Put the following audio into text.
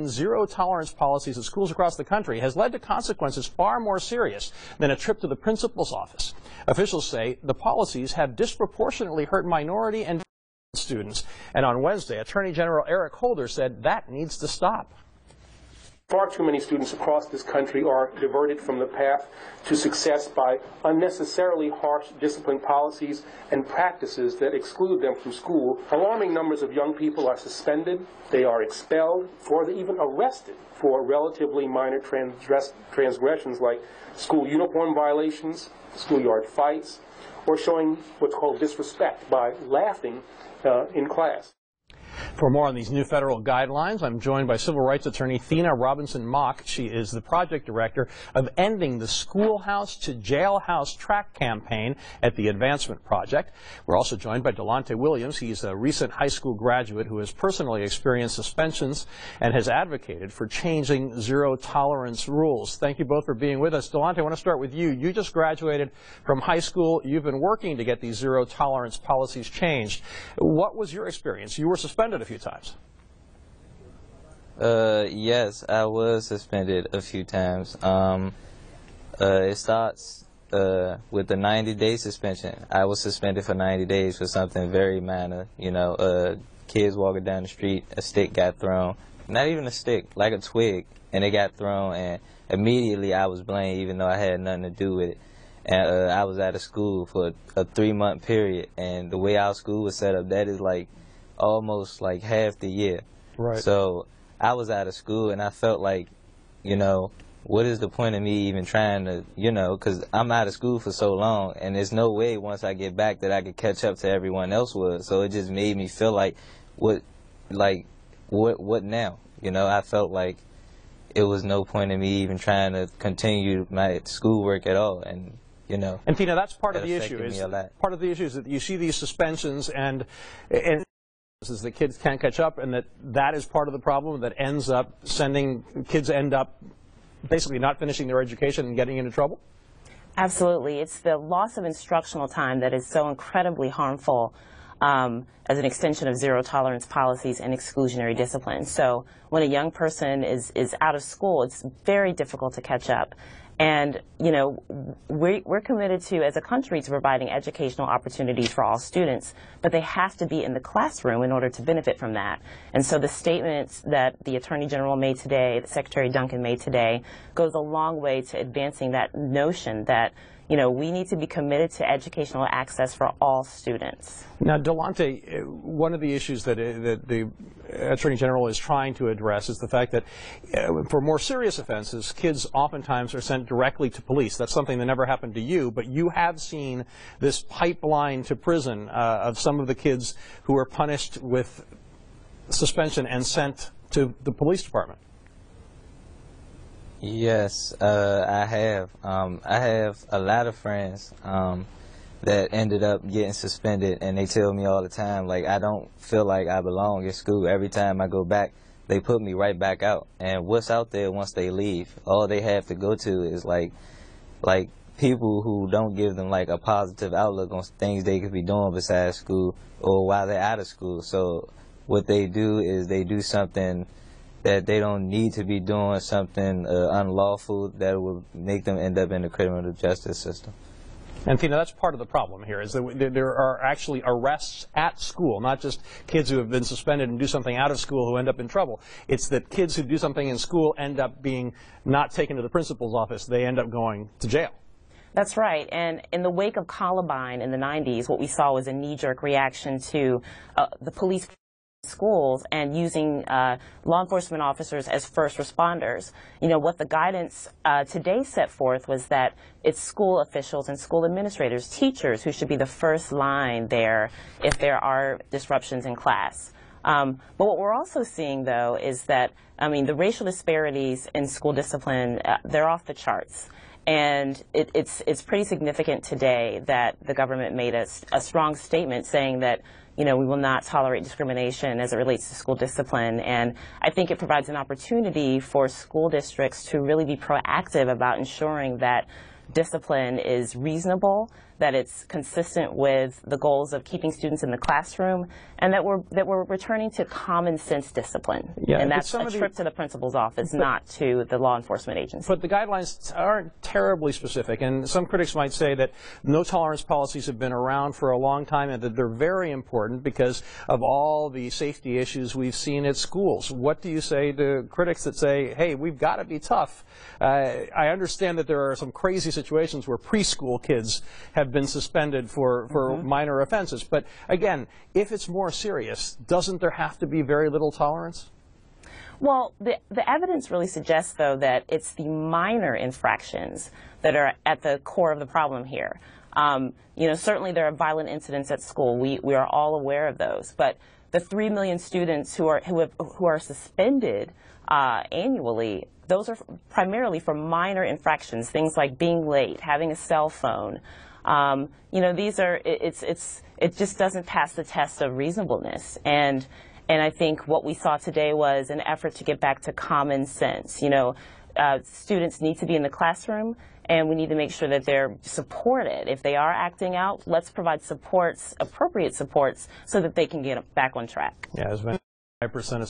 Zero-tolerance policies at schools across the country has led to consequences far more serious than a trip to the principal's office. Officials say the policies have disproportionately hurt minority and students. And on Wednesday, Attorney General Eric Holder said that needs to stop. Far too many students across this country are diverted from the path to success by unnecessarily harsh discipline policies and practices that exclude them from school. Alarming numbers of young people are suspended, they are expelled, or even arrested for relatively minor transgressions like school uniform violations, schoolyard fights, or showing what's called disrespect by laughing in class. For more on these new federal guidelines, I'm joined by civil rights attorney Thena Robinson Mock. She is the project director of Ending the Schoolhouse to Jailhouse Track campaign at the Advancement Project. We're also joined by Delonte Williams. He's a recent high school graduate who has personally experienced suspensions and has advocated for changing zero-tolerance rules. Thank you both for being with us. Delonte, I want to start with you. You just graduated from high school. You've been working to get these zero-tolerance policies changed. What was your experience? You were suspended a few times. Yes, I was suspended a few times. It starts with the 90-day suspension. I was suspended for 90 days for something very minor. You know, kids walking down the street, a stick got thrown. Not even a stick, like a twig, and it got thrown, and immediately I was blamed even though I had nothing to do with it. And I was out of school for a 3-month period, and the way our school was set up, that is like almost like half the year. Right. So I was out of school, and I felt like, you know, what is the point of me even trying to, you know, because I'm out of school for so long, and there's no way once I get back that I could catch up to everyone else was. So it just made me feel like, what now? You know, I felt like it was no point in me even trying to continue my schoolwork at all, and you know. And Thena, that's part of the issue. Part of the issue is that you see these suspensions and is that kids can't catch up, and that is part of the problem that ends up kids end up basically not finishing their education and getting into trouble? Absolutely. It's the loss of instructional time that is so incredibly harmful as an extension of zero-tolerance policies and exclusionary discipline. So when a young person is out of school, it's very difficult to catch up. And, you know, we're committed to, as a country, to providing educational opportunities for all students, but they have to be in the classroom in order to benefit from that. And so the statements that the Attorney General made today, that Secretary Duncan made today, goes a long way to advancing that notion that, you know, we need to be committed to educational access for all students. Now, Delonte, one of the issues that the Attorney General is trying to address is the fact that for more serious offenses, kids oftentimes are sent directly to police. That's something that never happened to you, but you have seen this pipeline to prison of some of the kids who are punished with suspension and sent to the police department. Yes, I have. I have a lot of friends that ended up getting suspended, and they tell me all the time, like, I don't feel like I belong at school. Every time I go back, they put me right back out. And what's out there once they leave? All they have to go to is like people who don't give them like a positive outlook on things they could be doing besides school or while they're out of school. So what they do is they do something that they don't need to be doing, something unlawful that will make them end up in the criminal justice system. And Thena, that's part of the problem here, is that there are actually arrests at school, not just kids who have been suspended and do something out of school who end up in trouble. It's that kids who do something in school end up being not taken to the principal's office. They end up going to jail. That's right. And in the wake of Columbine in the 90s, what we saw was a knee-jerk reaction to the police schools and using law enforcement officers as first responders. You know, what the guidance today set forth was that it's school officials and school administrators, teachers, who should be the first line there if there are disruptions in class. But what we're also seeing, though, is that, I mean, the racial disparities in school discipline, they're off the charts. And it's pretty significant today that the government made a strong statement saying that, you know, we will not tolerate discrimination as it relates to school discipline. And I think it provides an opportunity for school districts to really be proactive about ensuring that discipline is reasonable, that it's consistent with the goals of keeping students in the classroom, and that we're returning to common sense discipline. Yeah, and that's a trip to the principal's office, not to the law enforcement agency. But the guidelines aren't terribly specific, and some critics might say that no tolerance policies have been around for a long time and that they're very important because of all the safety issues we've seen at schools. What do you say to critics that say, hey, we've got to be tough? I understand that there are some crazy situations where preschool kids have been suspended for minor offenses, but again, if it's more serious, doesn't there have to be very little tolerance? Well, the evidence really suggests, though, that it's the minor infractions that are at the core of the problem here. You know, certainly there are violent incidents at school. We are all aware of those. But the 3 million students who are suspended annually, those are primarily for minor infractions, things like being late, having a cell phone. You know, these are it just doesn't pass the test of reasonableness. And I think what we saw today was an effort to get back to common sense. You know, students need to be in the classroom, and we need to make sure that they're supported. If they are acting out, let's provide supports, appropriate supports, so that they can get back on track. Yeah, as many 5% of